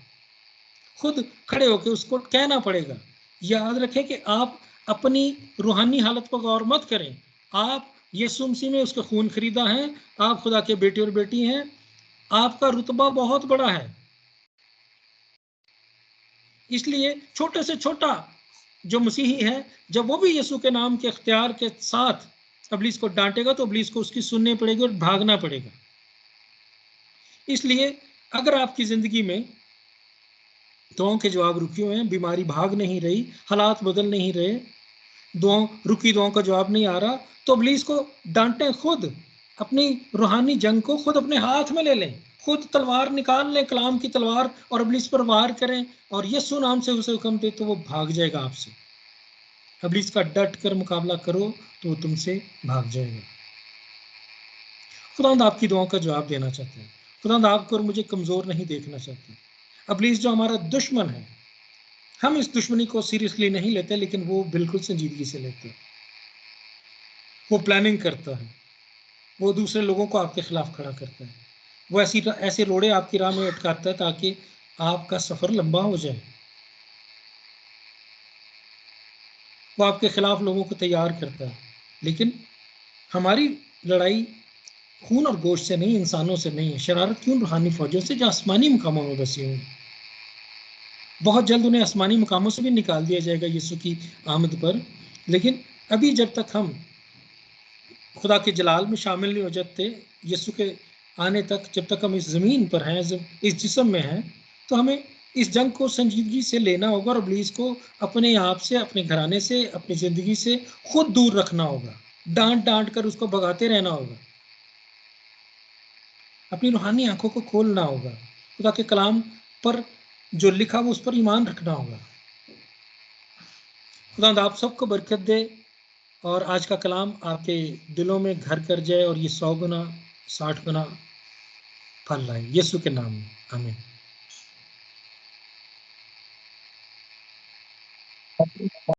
खुद खड़े होकर उसको कहना पड़ेगा। याद रखें कि आप अपनी रूहानी हालत पर गौर मत करें, आप यीशु मसीह में उसका खून खरीदा है, आप खुदा के बेटे और बेटी हैं, आपका रुतबा बहुत बड़ा है। इसलिए छोटे से छोटा जो मसीही है, जब वो भी यीशु के नाम के अख्तियार के साथ इब्लीस को डांटेगा तो इब्लीस को उसकी सुननी पड़ेगी और भागना पड़ेगा। इसलिए अगर आपकी जिंदगी में दुआओं के जवाब रुके हुए हैं, बीमारी भाग नहीं रही, हालात बदल नहीं रहे, रुकी दुआओं का जवाब नहीं आ रहा, तो इब्लीस को डांटें खुद, अपनी रूहानी जंग को खुद अपने हाथ में ले लें, खुद तलवार निकाल लें, कलाम की तलवार, और इब्लीस पर वार करें और यीशु नाम से उसे हुक्म दे, तो वो भाग जाएगा आपसे। इब्लीस का डट कर मुकाबला करो तो वो तुमसे भाग जाएगा। खुदावंद आपकी दुआओं का जवाब देना चाहते हैं। खुदावंद आपको और मुझे कमजोर नहीं देखना चाहते। इब्लीस जो हमारा दुश्मन है, हम इस दुश्मनी को सीरियसली नहीं लेते, लेकिन वो बिल्कुल संजीदगी से लेते हैं। वो प्लानिंग करता है, वो दूसरे लोगों को आपके खिलाफ खड़ा करता है, वो ऐसे रोड़े आपकी राह में अटकाता है ताकि आपका सफर लंबा हो जाए। वो आपके खिलाफ लोगों को तैयार करता है। लेकिन हमारी लड़ाई खून और गोश्त से नहीं, इंसानों से नहीं है। शरारत क्यों रूहानी फौजों से जो आसमानी मुकामों में बसी हुई। बहुत जल्द उन्हें आसमानी मुकामों से भी निकाल दिया जाएगा यीशु की आमद पर। लेकिन अभी जब तक हम खुदा के जलाल में शामिल नहीं हो जाते, यीशु के आने तक, जब तक हम इस ज़मीन पर हैं, जब इस जिस्म में हैं, तो हमें इस जंग को संजीदगी से लेना होगा और इब्लीस को अपने आप से, अपने घराने से, अपनी ज़िंदगी से खुद दूर रखना होगा। डांट डांट कर उसको भगाते रहना होगा। अपनी रूहानी आंखों को खोलना होगा। खुदा के कलाम पर जो लिखा वो उस पर ईमान रखना होगा। खुदा आप सबको बरकत दे और आज का कलाम आपके दिलों में घर कर जाए और ये 100 गुना 60 गुना फल लाए, यीशु के नाम में, आमीन।